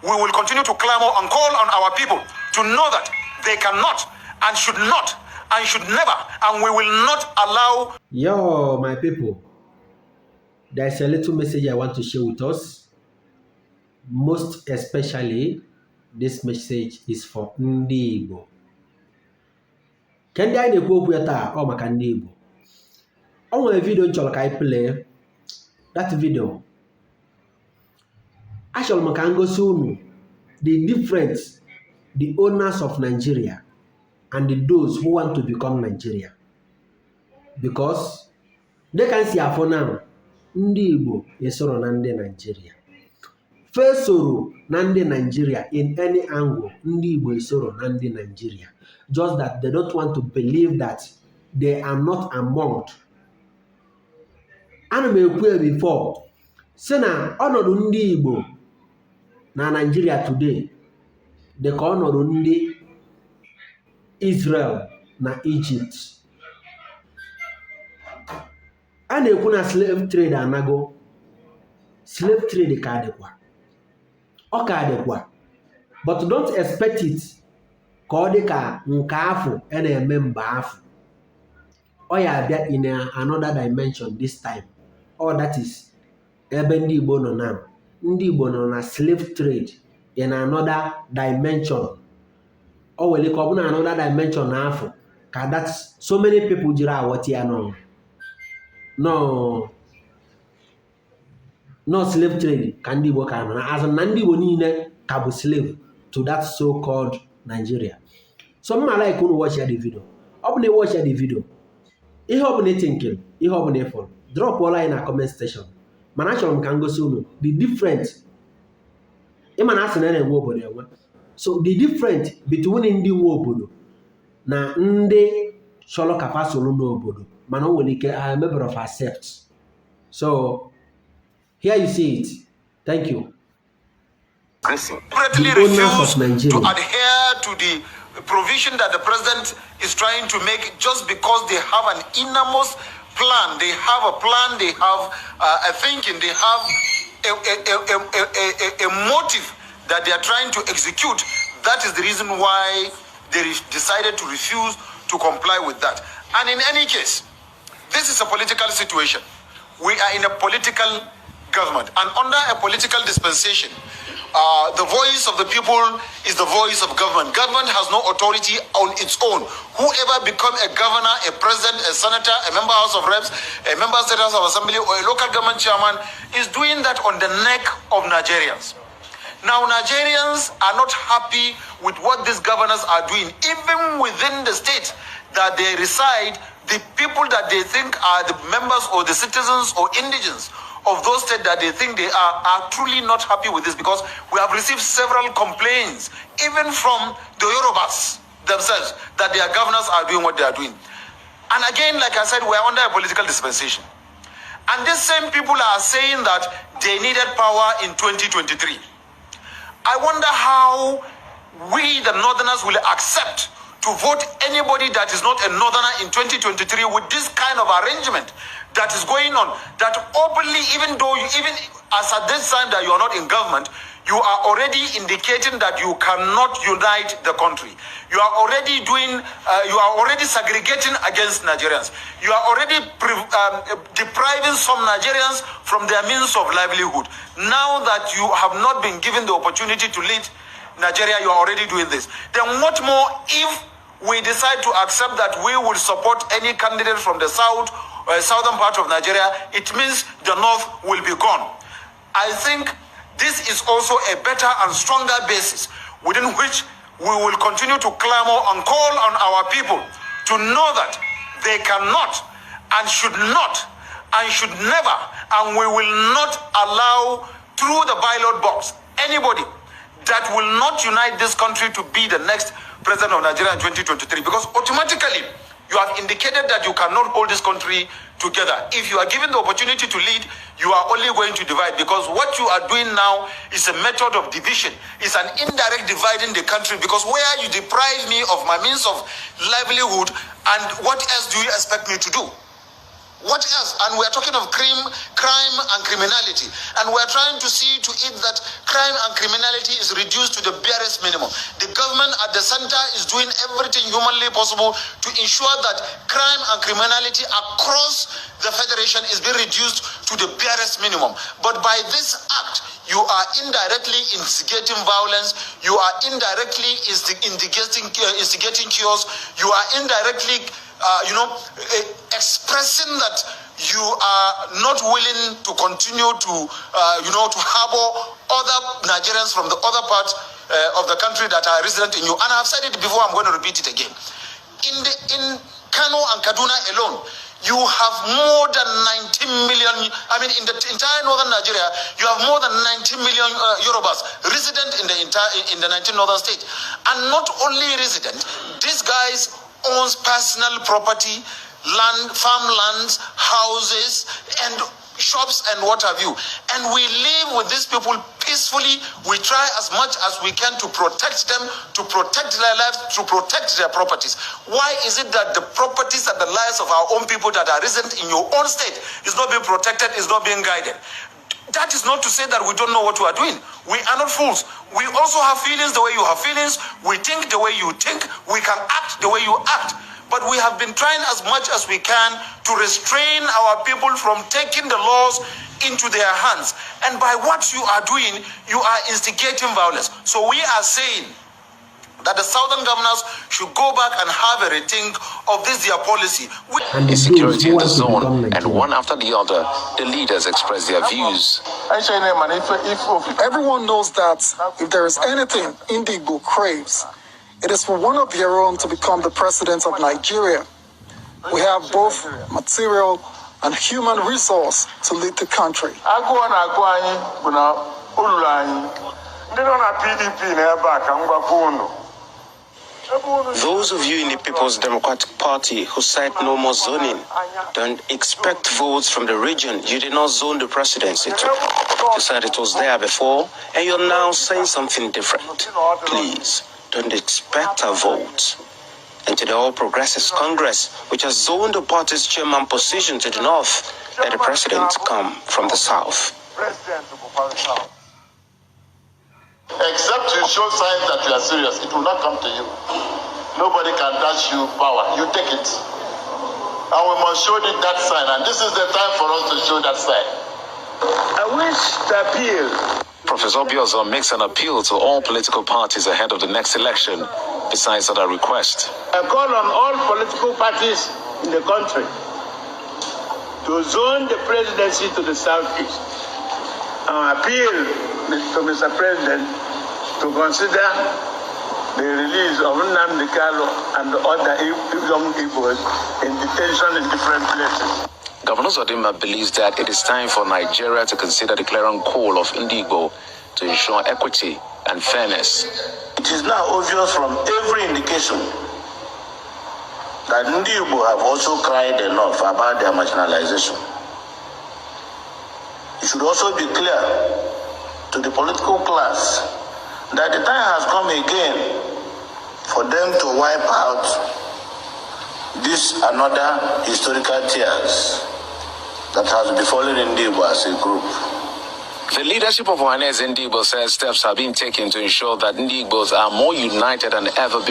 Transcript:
we will continue to clamor and call on our people to know that they cannot and should not and should never, and we will not allow. Yo, my people, there's a little message I want to share with us. Most especially, this message is for ndị Igbo. Kendi anyị na-ekwu okwu ya taa ọ maka ndị Igbo. O nwere video m chọrọ ka anyị play. That video, achọrọ m ka m gosi unu the difference the owners of Nigeria and those who want to become Nigeria. Because they can see afọ now, ndị Igbo esoro na ndị Nigeria. First soro na ndị Nigeria in any angle, ndị Igbo esoro na ndị Nigeria. Just that they don't want to believe that they are not among. Ana m ekwu before, sị na ọnọdụ ndị Igbo na Nigeria today dị ka ọnọdụ ndị Israel na Egypt. A na-ekwu na slave trade anago. Slave trade ka adịkwa. Ọ ka adịkwa. But don't expect it ka ọ dị ka nke afọ a na-eme mba afọ. Ọ ya abịa in another dimension this time. All that is ebe ndị Igbo nọ na. Ndị Igbo nọ na slave trade in another dimension. Ọ wele ka ọ bụ na another dimension na afọ. Ka that so many people jiri aghọta ya no. No slave trade ka ndị Igbo ka nọ na. As na ndị Igbo niile ka bụ slave to that so-called Nigeria. So mma like unu watch the video. Ọ bụ na watch the video. Ihe ọ bụ na thinking, ihe ọ bụ na follow. Drop all in a comment section. Mana achọrọ m ka ngosi unu the different. Ịma na asị na enwe obodo enwe. So the difference between ndị nwe obodo na ndị chọrọ ka fa soro n'obodo mana o nwere ike a member of accept. So here you see it. Thank you. The owners of Nigeria to adhere to the provision that the president is trying to make just because they have an innermost plan. They have a plan, they have a thinking, they have a motive that they are trying to execute. That is the reason why they decided to refuse to comply with that. And in any case, this is a political situation. We are in a political government, and under a political dispensation, the voice of the people is the voice of government. Government has no authority on its own. Whoever become a governor, a president, a senator, a member House of Reps, a member State House of Assembly, or a local government chairman is doing that on the neck of Nigerians. Now, Nigerians are not happy with what these governors are doing. Even within the state that they reside, the people that they think are the members or the citizens or indigents of those states that they think they are truly not happy with this, because we have received several complaints, even from the Yorubas themselves, that their governors are doing what they are doing. And again, like I said, we are under a political dispensation. And these same people are saying that they needed power in 2023. I wonder how we, the Northerners, will accept to vote anybody that is not a Northerner in 2023 with this kind of arrangement that is going on, that openly, even as at this time that you are not in government, you are already indicating that you cannot unite the country. You are already segregating against Nigerians. You are already depriving some Nigerians from their means of livelihood. Now that you have not been given the opportunity to lead Nigeria, you are already doing this. Then what more if we decide to accept that we will support any candidate from the southern part of Nigeria? It means the north will be gone. I think this is also a better and stronger basis within which we will continue to clamor and call on our people to know that they cannot and should not and should never, and we will not allow through the ballot box anybody that will not unite this country to be the next president of Nigeria in 2023, because automatically you have indicated that you cannot hold this country together. If you are given the opportunity to lead, you are only going to divide, because what you are doing now is a method of division. It's an indirect dividing the country, because where you deprive me of my means of livelihood, and what else do you expect me to do? What else? And we're talking of crime and criminality. And we're trying to see to it that crime and criminality is reduced to the barest minimum. The government at the center is doing everything humanly possible to ensure that crime and criminality across the federation is being reduced to the barest minimum. But by this act, you are indirectly instigating violence. You are indirectly instigating chaos. You are indirectly expressing that you are not willing to continue to harbor other Nigerians from the other parts of the country that are resident in you. And I've said it before, I'm going to repeat it again. In Kano and Kaduna alone, you have more than 19 million, in the entire northern Nigeria, you have more than 19 million Yorubas resident in the 19 northern states. And not only resident, these guys owns personal property, land, farmlands, houses, and shops, and what have you. And we live with these people peacefully. We try as much as we can to protect them, to protect their lives, to protect their properties. Why is it that the properties and the lives of our own people that are resident in your own state is not being protected, is not being guided? That is not to say that we don't know what we are doing. We are not fools. We also have feelings the way you have feelings. We think the way you think. We can act the way you act. But we have been trying as much as we can to restrain our people from taking the laws into their hands. And by what you are doing, you are instigating violence. So we are saying that the southern governors should go back and have a rethink of this their policy. Insecurity in the zone, and one after the other, the leaders express their views. Everyone knows that if there is anything Igbo craves, it is for one of their own to become the president of Nigeria. We have both material and human resource to lead the country. Those of you in the People's Democratic Party who cite no more zoning don't expect votes from the region you did not zone the presidency to. You said it was there before, and you're now saying something different. Please, don't expect our votes. And to the All Progressives Congress, which has zoned the party's chairman position to the north, let the president come from the south. Except you show signs that you are serious, it will not come to you. Nobody can dash you power. You take it. And we must show you that sign. And this is the time for us to show that sign. I wish to appeal. Professor Biozo makes an appeal to all political parties ahead of the next election, besides other requests. I call on all political parties in the country to zone the presidency to the southeast. I appeal to Mr. President to consider the release of Nnamdi Kanu and the other young Igbos in detention in different places. Governor Zodima believes that it is time for Nigeria to consider the clarion call of Igbo to ensure equity and fairness. It is now obvious from every indication that Igbo have also cried enough about their marginalization. It should also be clear to the political class that the time has come again for them to wipe out this another historical tears that has befallen Igbo as a group. The leadership of Wh0 says steps have been taken to ensure that Igbos are more united than ever before.